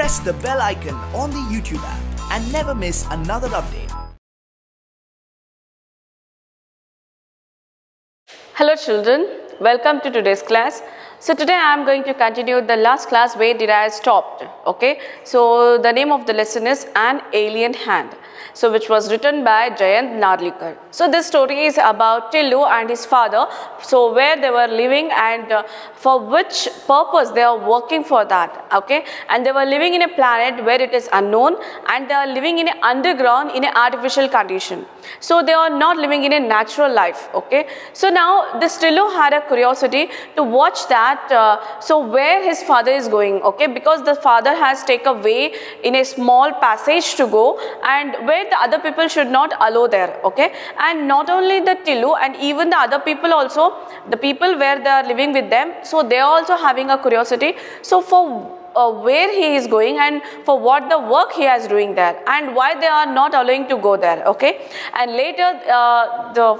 press the bell icon on the YouTube app and never miss another update. Hello children, welcome to today's class. So today I am going to continue the last class where did I stopped. Okay, so the name of the lesson is An Alien Hand. So which was written by Jayant Narlikar. So this story is about Tillu and his father. So where they were living and for which purpose they are working for that. Okay, and they were living in a planet where it is unknown and they are living in an underground in an artificial condition. So they are not living in a natural life. Okay, so now this Tillu had a curiosity to watch that. So where his father is going. Okay, because the father has taken a way in a small passage to go and where the other people should not allow there. Okay, and not only the Tillu and even the other people also, the people where they are living with them, so they are also having a curiosity. So for where he is going and for what the work he is doing there and why they are not allowing to go there. Okay, and later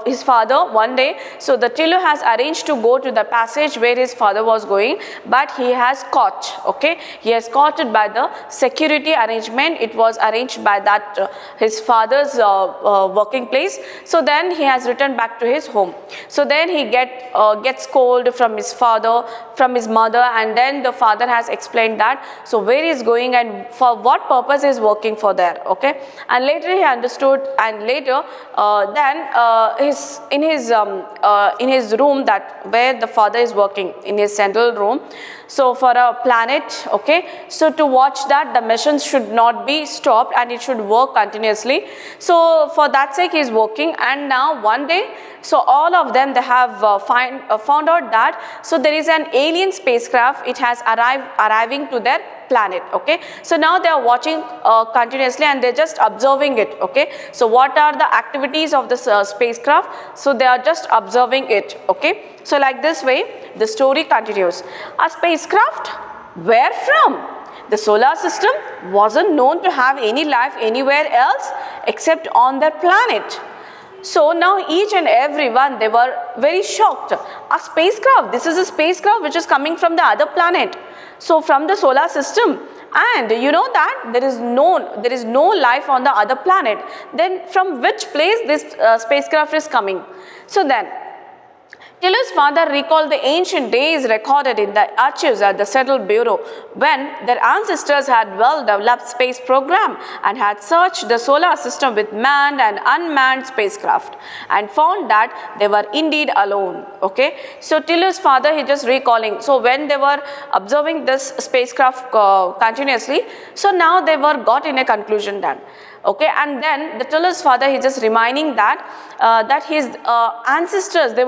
his father one day, so the Tillu has arranged to go to the passage where his father was going, but he has caught. Okay, he has caught it by the security arrangement. It was arranged by that his father's working place. So then he has returned back to his home. So then he gets scolded from his father, from his mother, and then the father has explained that so where he is going and for what purpose he is working for there. Okay, and later he understood, and later in his room, that where the father is working in his central room, so for a planet. Okay, so to watch that the machines should not be stopped and it should work continuously. So for that sake he is working, and now one day, so all of them, they have found out that so there is an alien spacecraft. It has arriving to their planet. Okay, so now they are watching continuously and they're just observing it. Okay, so what are the activities of this spacecraft? So they are just observing it. Okay, so like this way the story continues. A spacecraft? Where from? The solar system wasn't known to have any life anywhere else except on their planet. So now each and every one, they were very shocked. A spacecraft, this is a spacecraft which is coming from the other planet. So from the solar system, and you know that there is no life on the other planet. Then from which place this spacecraft is coming? So then Tillu's father recalled the ancient days recorded in the archives at the Central Bureau when their ancestors had well-developed space program and had searched the solar system with manned and unmanned spacecraft and found that they were indeed alone. Okay, so Tillu's father, he just recalling. So when they were observing this spacecraft continuously, so now they were got in a conclusion then. Okay, and then the Tillu's father, he just reminding that that his ancestors, they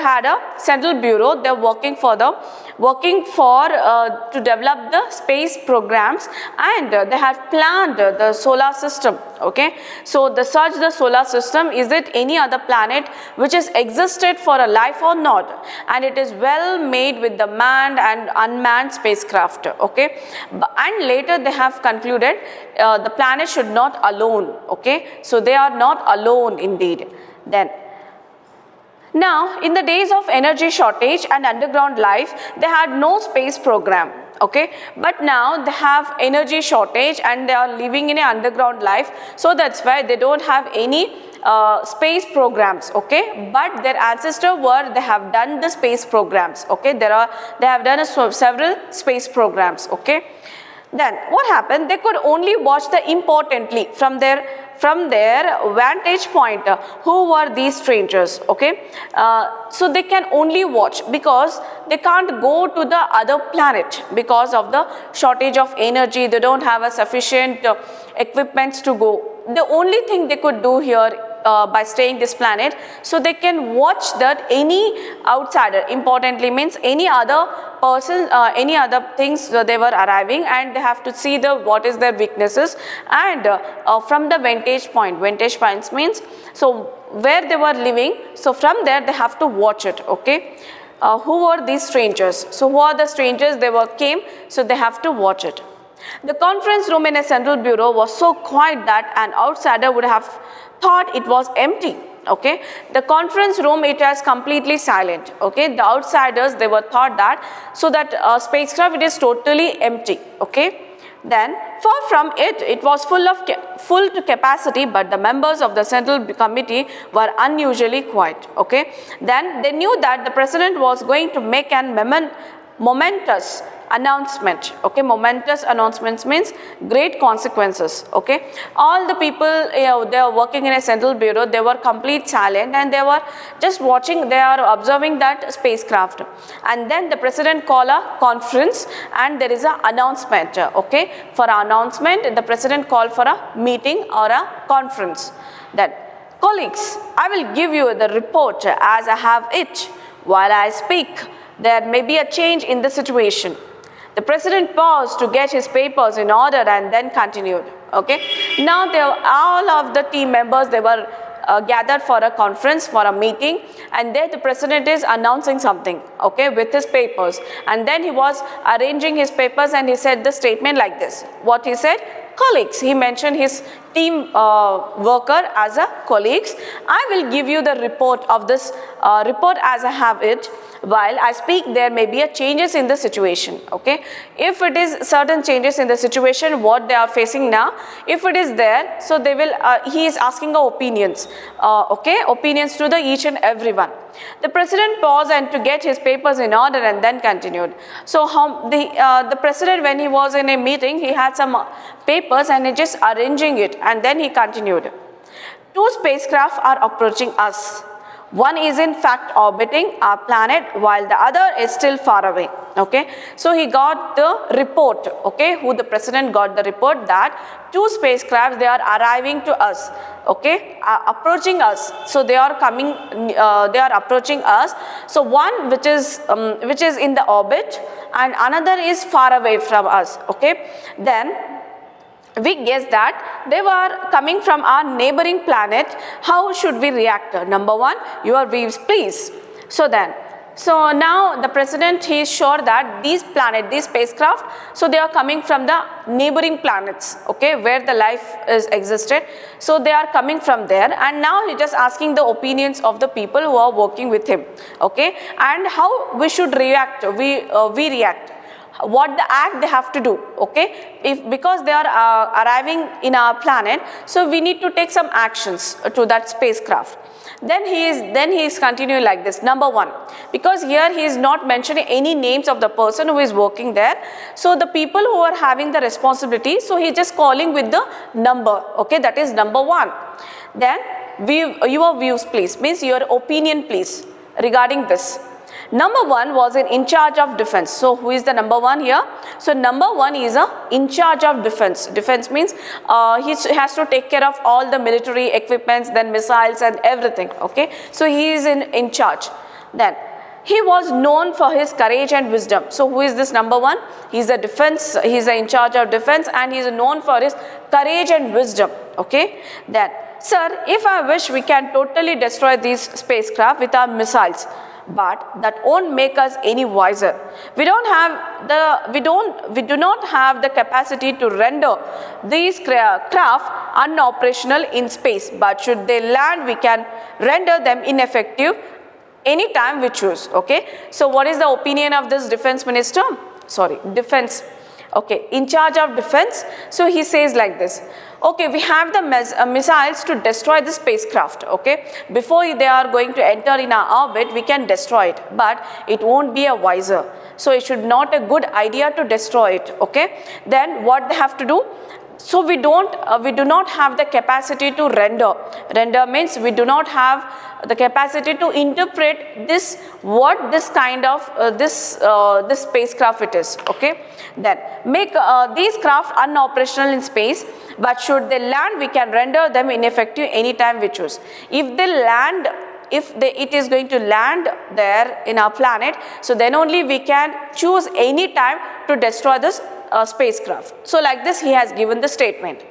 had a central bureau. They're working for to develop the space programs, and they have planned the solar system. Okay, so the solar system, is it any other planet which has existed for a life or not, and it is well made with the manned and unmanned spacecraft. Okay, and later they have concluded the planet should not alone. Okay, so they are not alone indeed. Then now in the days of energy shortage and underground life, they had no space program. Okay, but now they have energy shortage and they are living in an underground life, so that's why they don't have any space programs. Okay, but their ancestors they have done the space programs. Okay, they have done several space programs. Okay, then what happened? They could only watch the importantly from their vantage point. Who were these strangers? Okay, so they can only watch because they can't go to the other planet because of the shortage of energy. They don't have a sufficient equipments to go. The only thing they could do here by staying this planet, so they can watch that any outsider, importantly means any other person, any other things they were arriving, and they have to see what is their weaknesses, and from the vantage points means so where they were living, so from there they have to watch it. Okay, who were these strangers? So who are the strangers? They came, so they have to watch it. The conference room in a central bureau was so quiet that an outsider would have thought it was empty. Okay, the conference room, it is completely silent. Okay, the outsiders, they were thought that, so that spacecraft, it is totally empty. Okay, then far from it, it was full to capacity, but the members of the central committee were unusually quiet. Okay, then they knew that the president was going to make an momentous announcement. Okay, momentous announcements means great consequences. Okay, all the people, they are working in a central bureau, they were complete silent and they were just watching, they are observing that spacecraft. And then the president called a conference and there is an announcement. Okay, for an announcement, the president called for a meeting or a conference. Then, colleagues, I will give you the report as I have it. While I speak, there may be a change in the situation. The president paused to get his papers in order and then continued. Okay, now all of the team members, they were gathered for a conference, for a meeting, and there the president is announcing something, okay, with his papers. And then he was arranging his papers and he said the statement like this. What he said? Colleagues, he mentioned his team worker as a colleagues. I will give you the report of this report as I have it. While I speak, there may be a changes in the situation. Okay, if it is certain changes in the situation what they are facing now, if it is there, so they will he is asking opinions, okay, opinions to the each and everyone. The president paused and to get his papers in order and then continued. So the president, when he was in a meeting, he had some papers and he just arranging it, and then he continued. 2 spacecraft are approaching us. One is in fact orbiting our planet while the other is still far away. Okay, so he got the report. Okay, who the president got the report that 2 spacecrafts, they are arriving to us. Okay, approaching us. So they are coming, they are approaching us. So one which is in the orbit and another is far away from us. Okay, then we guess that they were coming from our neighboring planet. How should we react? Number 1, your views please. So now the president, he is sure that these spacecraft, so they are coming from the neighboring planets, okay, where the life is existed. So they are coming from there, and now he just asking the opinions of the people who are working with him, okay, and how we should react. We react. What the act they have to do, okay, because they are arriving in our planet, so we need to take some actions to that spacecraft. Then he is continuing like this. Number 1, because here he is not mentioning any names of the person who is working there, so the people who are having the responsibility, so he is just calling with the number, okay, that is number 1. Then your views please, means your opinion please regarding this. Number 1 was in charge of defense. So who is the number 1 here? So number 1 is in charge of defense. Defense means he has to take care of all the military equipments, then missiles and everything. Okay, so he is in charge. Then he was known for his courage and wisdom. So who is this number 1? He is a defense. He is in charge of defense and he is known for his courage and wisdom. Okay. Then, sir, if I wish, we can totally destroy these spacecraft with our missiles. But that won't make us any wiser. We do not have the capacity to render these craft unoperational in space. But should they land, we can render them ineffective anytime we choose. Okay. So what is the opinion of this defense minister? Defense. Okay, in charge of defense. So he says like this. Okay, we have the missiles to destroy the spacecraft. Okay, before they are going to enter in our orbit, we can destroy it, but it won't be a wiser. So it should not a good idea to destroy it. Okay, then what they have to do? So we do not have the capacity to render. Render means we do not have the capacity to interpret this, what this kind of this spacecraft it is. Okay, then make these craft unoperational in space, but should they land, we can render them ineffective anytime we choose. If they land, it is going to land there in our planet, so then only we can choose any time to destroy this spacecraft. So like this he has given the statement.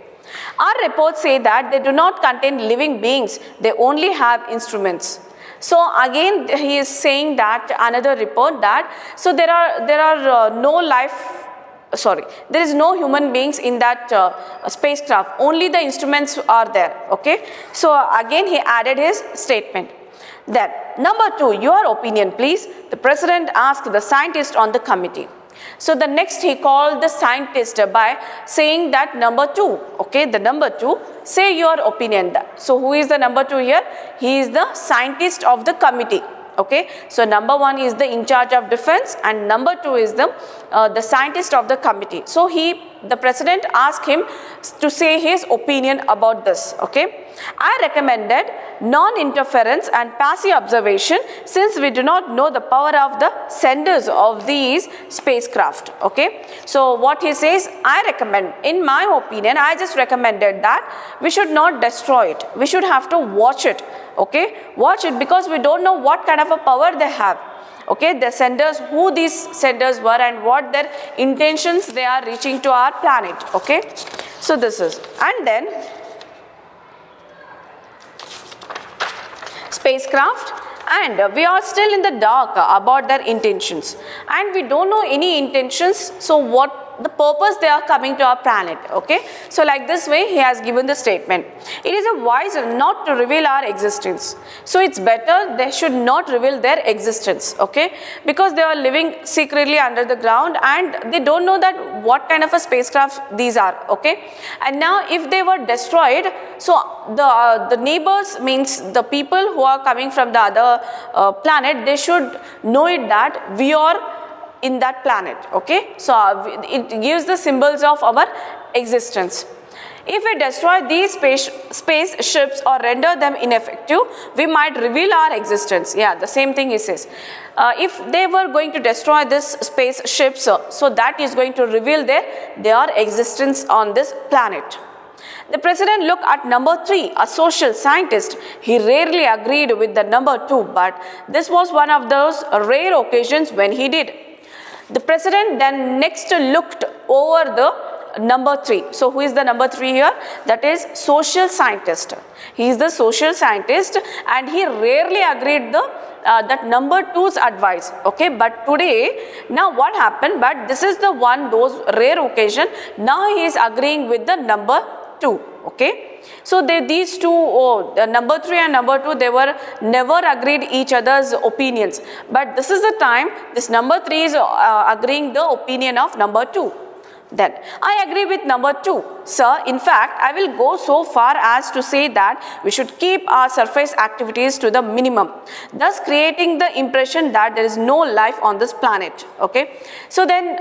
Our reports say that they do not contain living beings, they only have instruments. So again he is saying that another report that, so there are no life sorry, there is no human beings in that spacecraft, only the instruments are there. Okay, so again he added his statement. Then number 2, your opinion please, the president asked the scientist on the committee. So the next he called the scientist by saying that number 2, okay, the number 2, say your opinion. So who is the number 2 here? He is the scientist of the committee. Okay, so number 1 is the in charge of defense and number 2 is the scientist of the committee. So the president asked him to say his opinion about this. Okay, I recommended non-interference and passive observation since we do not know the power of the senders of these spacecraft. Okay, so what he says, I recommend, in my opinion, I just recommended that we should not destroy it. We should have to watch it. Okay, watch it because we don't know what kind of a power they have. Okay, the senders, who these senders were and what their intentions they are reaching to our planet. Okay, so this is, and then spacecraft, and we are still in the dark about their intentions and we don't know any intentions, so what the purpose they are coming to our planet. Okay, so like this way he has given the statement. It is a wise not to reveal our existence, so it's better they should not reveal their existence. Okay, because they are living secretly under the ground and they don't know that what kind of a spacecraft these are. Okay, and now if they were destroyed, so the neighbors, means the people who are coming from the other planet, they should know it that we are in that planet. Okay, so it gives the symbols of our existence. If we destroy these spaceships or render them ineffective, we might reveal our existence. Yeah, the same thing he says. If they were going to destroy this spaceships, so that is going to reveal their existence on this planet. The president looked at number 3, a social scientist. He rarely agreed with the number 2, but this was one of those rare occasions when he did. The president then next looked over the number 3. So who is the number 3 here? That is social scientist. He is the social scientist and he rarely agreed that number 2's advice. Okay, but today, now what happened? But this is the those rare occasion. Now he is agreeing with the number 2. Okay, so these two, the number 3 and number 2, they were never agreed each other's opinions, but this is the time this number 3 is agreeing the opinion of number 2. Then I agree with number 2, sir. In fact, I will go so far as to say that we should keep our surface activities to the minimum, thus creating the impression that there is no life on this planet. Okay, so then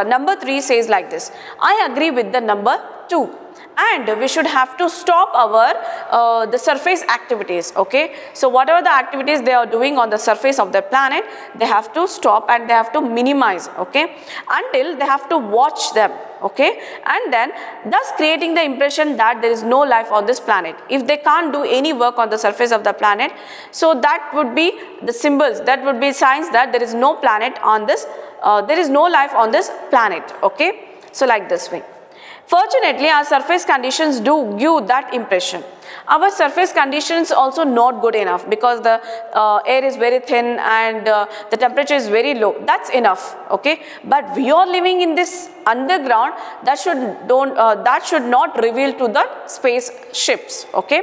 number 3 says like this, I agree with the number 2. And we should have to stop our the surface activities. Okay, so whatever the activities they are doing on the surface of the planet, they have to stop and they have to minimize. Okay, until they have to watch them. Okay, and then thus creating the impression that there is no life on this planet. If they can't do any work on the surface of the planet, so that would be the symbols, that would be signs that there is no planet on this, there is no life on this planet. Okay, so like this way. Fortunately, our surface conditions do give that impression. Our surface conditions also not good enough because the air is very thin and the temperature is very low. That's enough. Okay, but we are living in this underground. That should not reveal to the spaceships. Okay.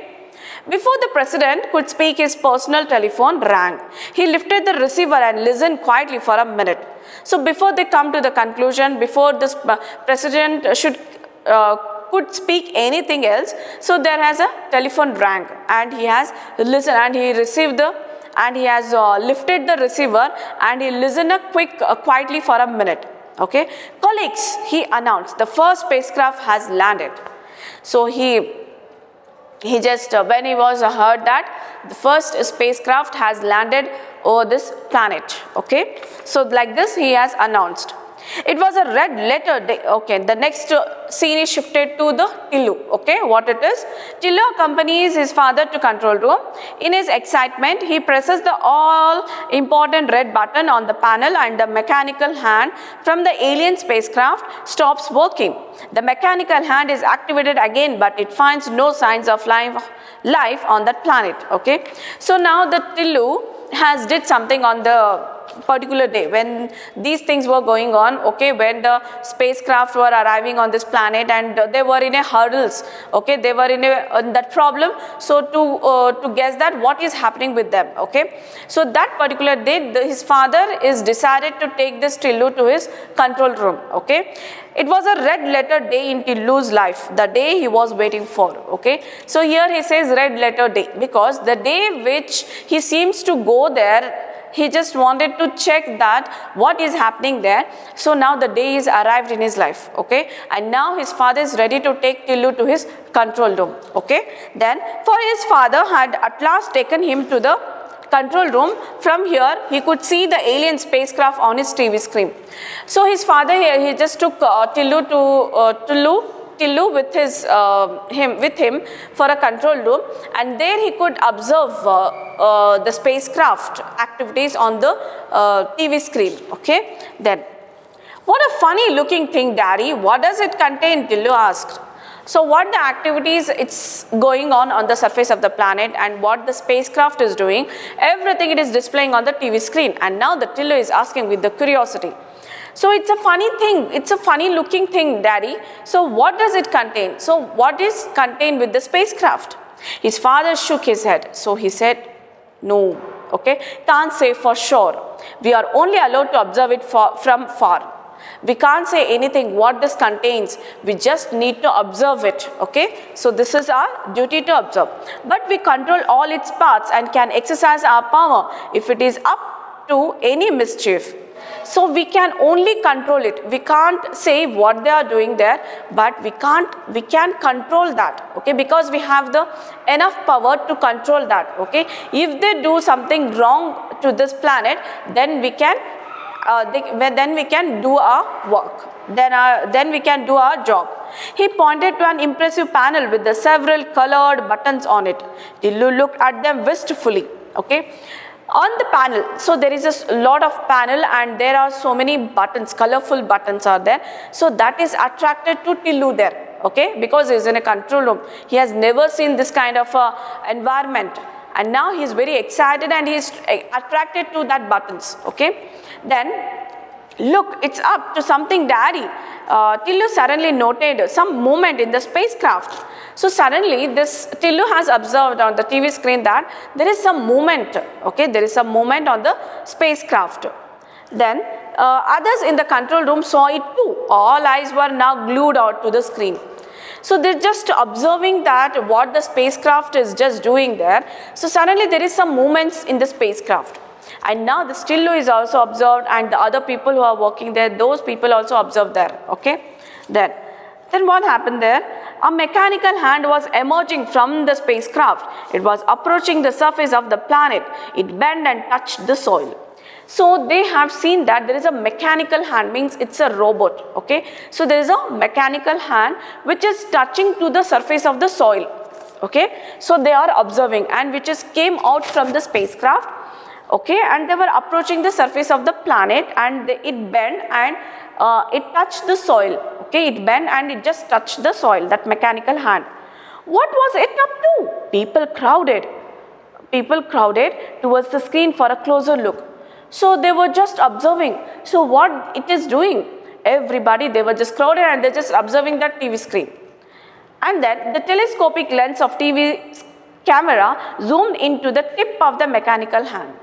Before the president could speak, his personal telephone rang. He lifted the receiver and listened quietly for a minute. So before they come to the conclusion, before this president could speak anything else, so there has a telephone rang and he has listened and he received and he has lifted the receiver and he listened quietly for a minute. Okay, colleagues, he announced, the first spacecraft has landed. So he just when he was heard that the first spacecraft has landed over this planet. Okay, so like this he has announced. It was a red letter day. Okay, the next scene is shifted to the Tillu. Okay, what it is? Tillu accompanies his father to control room. In his excitement, he presses the all important red button on the panel and the mechanical hand from the alien spacecraft stops working. The mechanical hand is activated again, but it finds no signs of life on that planet. Okay, so now the Tillu has did something on the particular day when these things were going on, okay, when the spacecraft were arriving on this planet and they were in a hurdles, okay, they were in that problem. So to guess that what is happening with them, okay. So that particular day his father is decided to take this Tillu to his control room, okay. It was a red letter day in Tillu's life, the day he was waiting for, okay. So here he says red letter day because the day which he seems to go there, he just wanted to check that what is happening there. So now the day is arrived in his life, okay, and now his father is ready to take Tillu to his control room, okay. Then for his father had at last taken him to the control room. From here he could see the alien spacecraft on his TV screen. So his father here, he just took Tillu with him for a control room, and there he could observe the spacecraft activities on the TV screen, okay. Then what a funny looking thing, Daddy, what does it contain? Tillu asked. So what the activities it's going on the surface of the planet and what the spacecraft is doing, everything it is displaying on the TV screen, and now the Tillu is asking with the curiosity. So it's a funny thing, it's a funny looking thing, Daddy. So what does it contain? So what is contained with the spacecraft? His father shook his head. So he said, no, okay, can't say for sure. We are only allowed to observe it from far. We can't say anything what this contains, we just need to observe it, okay. So this is our duty to observe, but we control all its parts and can exercise our power if it is up to any mischief. So we can only control it, we can't say what they are doing there, but we can control that, okay, because we have the enough power to control that, okay. If they do something wrong to this planet, then we can do our work, then we can do our job. He pointed to an impressive panel with the several colored buttons on it. Tillu looked at them wistfully, okay. On the panel, so there is a lot of panel and there are so many buttons, colorful buttons are there. So that is attracted to Tillu there, okay, because he is in a control room. He has never seen this kind of environment, and now he is very excited and he is attracted to that buttons, okay. Then look, it's up to something, Daddy. Tillu suddenly noted some movement in the spacecraft. So suddenly this Tillu has observed on the TV screen that there is some movement, okay, there is some movement on the spacecraft. Then others in the control room saw it too. All eyes were now glued out to the screen. So they're just observing that what the spacecraft is just doing there. So suddenly there is some movements in the spacecraft. And now the Tillu is also observed, and the other people who are working there, those people also observed there, okay. Then what happened there? A mechanical hand was emerging from the spacecraft. It was approaching the surface of the planet. It bent and touched the soil. So they have seen that there is a mechanical hand, means it's a robot, okay. So there is a mechanical hand which is touching to the surface of the soil, okay. So they are observing, and which is came out from the spacecraft, okay, and they were approaching the surface of the planet, and it bent and it touched the soil, okay, it bent and it just touched the soil, that mechanical hand. What was it up to? People crowded towards the screen for a closer look. So they were just observing, so what it is doing, everybody, they were just crowded and they're just observing that TV screen. And then the telescopic lens of TV camera zoomed into the tip of the mechanical hand.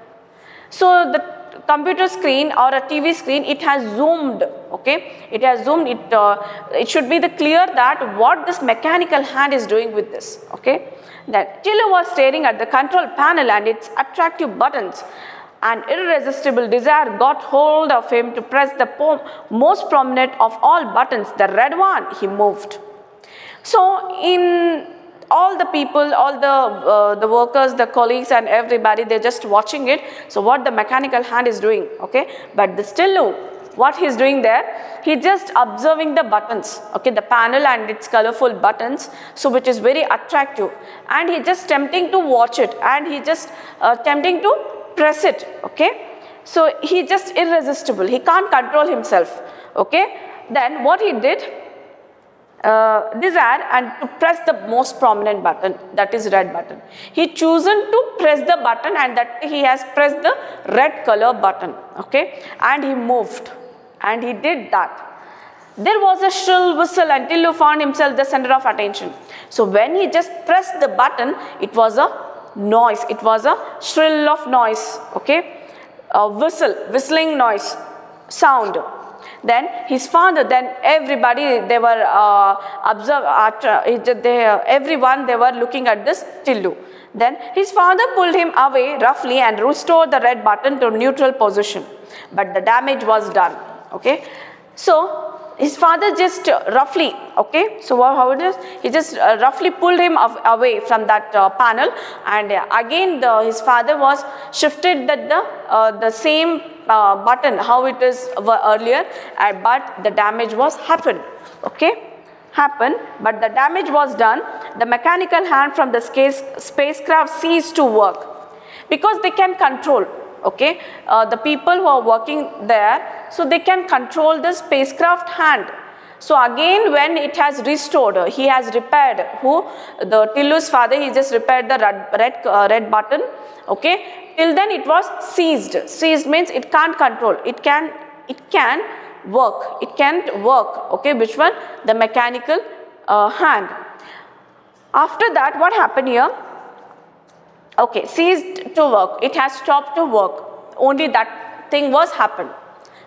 So the computer screen or a TV screen, it has zoomed, okay, it has zoomed, it should be clear that what this mechanical hand is doing with this, okay. Then Tillu was staring at the control panel and its attractive buttons. An irresistible desire got hold of him to press the most prominent of all buttons, the red one. He moved. So in all the people, all the workers, the colleagues and everybody, they're just watching it. So what the mechanical hand is doing, okay. But the Tillu, what he's doing there, he's just observing the buttons, okay, the panel and its colorful buttons, so which is very attractive, and he just tempting to watch it, and he just tempting to press it, okay. So he just irresistible, he can't control himself, okay. Then what he did, desire and to press the most prominent button, that is red button. He chosen to press the button, and that he has pressed the red color button, okay, and he moved and he did that. There was a shrill whistle until he found himself the center of attention. So when he just pressed the button, it was a noise, it was a shrill of noise, okay, a whistling noise, sound. Then his father, then everybody, they were everyone, they were looking at this Tillu. Then his father pulled him away roughly and restored the red button to neutral position, but the damage was done, okay. So his father just roughly, okay, so how it is, he just roughly pulled him away from that panel, and again his father was shifted that the same button how it is earlier, but the damage was happened, okay, but the damage was done. The mechanical hand from the spacecraft ceased to work because they can control, okay, the people who are working there, so they can control the spacecraft hand. So again when it has restored, he has repaired, the Tillu's father, he just repaired the red button, okay. Till then it was seized. Seized means it can't control, it can work, it can't work, okay. Which one? The mechanical hand. After that, what happened here? Okay, ceased to work, it has stopped to work, only that thing was happened,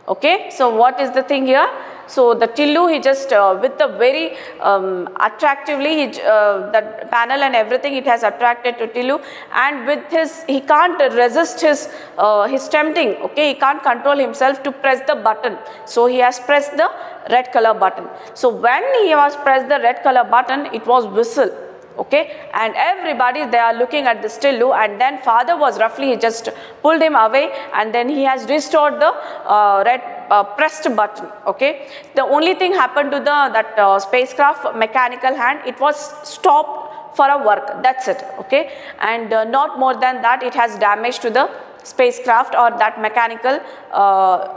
okay. So what is the thing here? So the Tillu, he just with the very attractively, that panel and everything, it has attracted to Tillu, and with his, he can't resist his tempting, okay, he can't control himself to press the button, so he has pressed the red color button. So when he was pressed the red color button, it was whistle, okay, and everybody, they are looking at this Tillu, and then father was roughly, he just pulled him away, and then he has restored the red pressed button, okay. The only thing happened to that spacecraft mechanical hand, it was stopped for a work, that's it, okay, and not more than that, it has damage to the spacecraft or that mechanical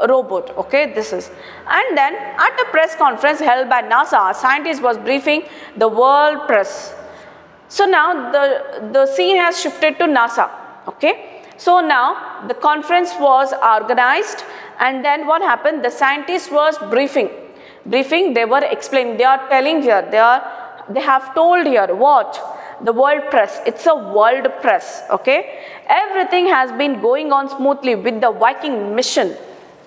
robot, okay, this is. And then at a press conference held by NASA, a scientist was briefing the world press. So now the scene has shifted to NASA, okay. So now the conference was organized, and then what happened? The scientist was briefing, they were explaining, they are telling here, they have told here what? The world press, it's a world press, okay. Everything has been going on smoothly with the Viking mission,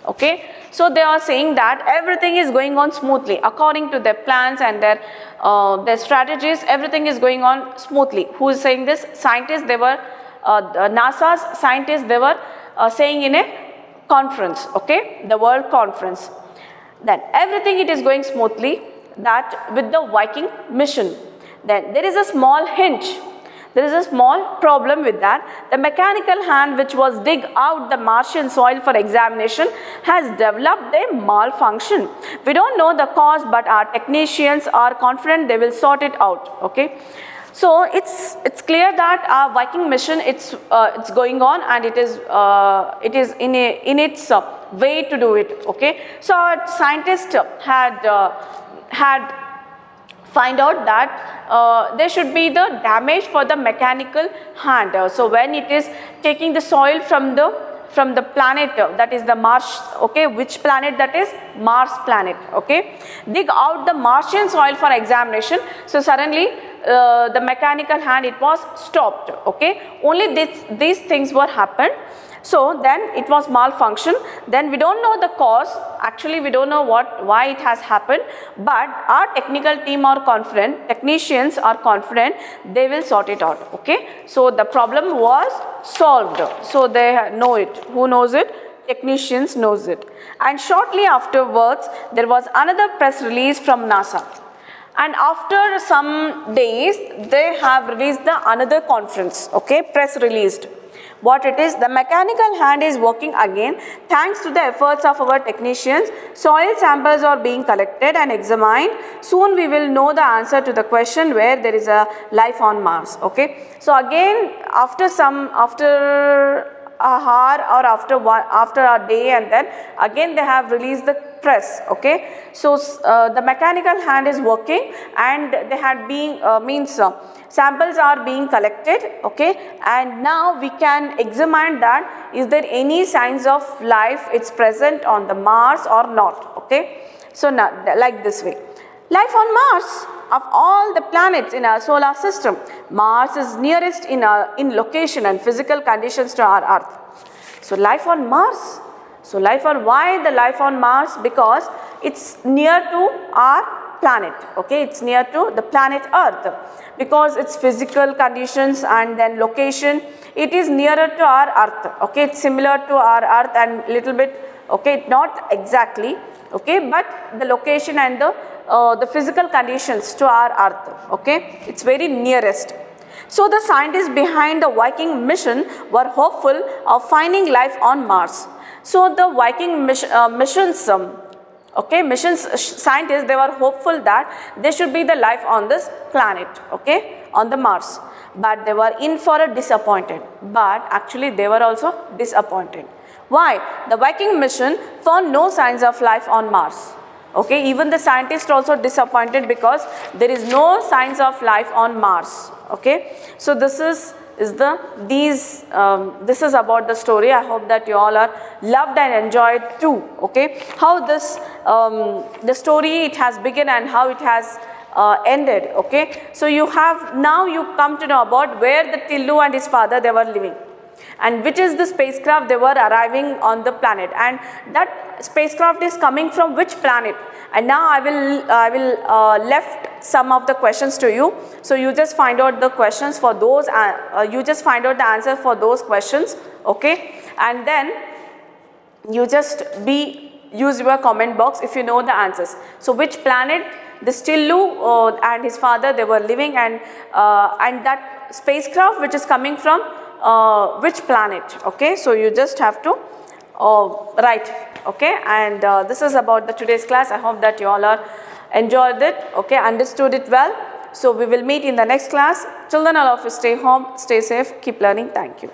okay. So they are saying that everything is going on smoothly according to their plans and their strategies, everything is going on smoothly. Who is saying this? Scientists, they were NASA's scientists, they were saying in a conference, okay, the world conference. Then everything it is going smoothly, that with the Viking mission. Then there is a small hinge, there is a small problem with that. The mechanical hand which was dig out the Martian soil for examination has developed a malfunction. We don't know the cause, but our technicians are confident they will sort it out, okay. So it's clear that our Viking mission, it's going on, and it is in its way to do it, okay. So our scientists had find out that there should be the damage for the mechanical hand. So when it is taking the soil from the planet, that is the Mars, okay, which planet? That is Mars planet, okay. Dig out the Martian soil for examination. So suddenly the mechanical hand, it was stopped, okay. Only these things were happened. So then it was malfunction. Then we don't know the cause, actually we don't know why it has happened, but our technical team are confident, technicians are confident they will sort it out, okay. So the problem was solved, so they know it. Who knows it? Technicians knows it. And shortly afterwards there was another press release from NASA, and after some days they have released another conference, okay, press released. What it is? The mechanical hand is working again thanks to the efforts of our technicians. Soil samples are being collected and examined. Soon we will know the answer to the question where there is a life on Mars, okay. So again after hour or after a day, and then again they have released the press. Okay, so the mechanical hand is working, and they had been samples are being collected. Okay, and now we can examine that is there any signs of life it's present on the Mars or not. Okay, so now like this way, life on Mars. Of all the planets in our solar system, Mars is nearest in location and physical conditions to our Earth. So life on Mars. So why the life on Mars? Because it's near to our planet. Okay, it's near to the planet Earth. Because its physical conditions and then location, it is nearer to our Earth. Okay, it's similar to our Earth and little bit. Okay, not exactly. Okay, but the location and the physical conditions to our Earth. Okay, it's very nearest. So the scientists behind the Viking mission were hopeful of finding life on Mars. So the Viking missions, scientists, they were hopeful that there should be the life on this planet. Okay, on the Mars, but they were in for a disappointed. But actually, they were also disappointed. Why? The Viking mission found no signs of life on Mars. Okay, even the scientists also disappointed because there is no signs of life on Mars. Okay, so this is about the story. I hope that you all are loved and enjoyed too. Okay, how this the story it has begun and how it has ended. Okay, so you come to know about where the Tillu and his father they were living, and which is the spacecraft they were arriving on the planet, and that spacecraft is coming from which planet. And now I will left some of the questions to you, so you just find out the questions for those, you just find out the answer for those questions. Okay, and then you just use your comment box if you know the answers. So which planet the Tillu and his father they were living, and that spacecraft which is coming from which planet. Okay, so you just have to write. Okay, and this is about the today's class. I hope that you all are enjoyed it. Okay, understood it well. So we will meet in the next class. Till then, all of you stay home, stay safe, keep learning. Thank you.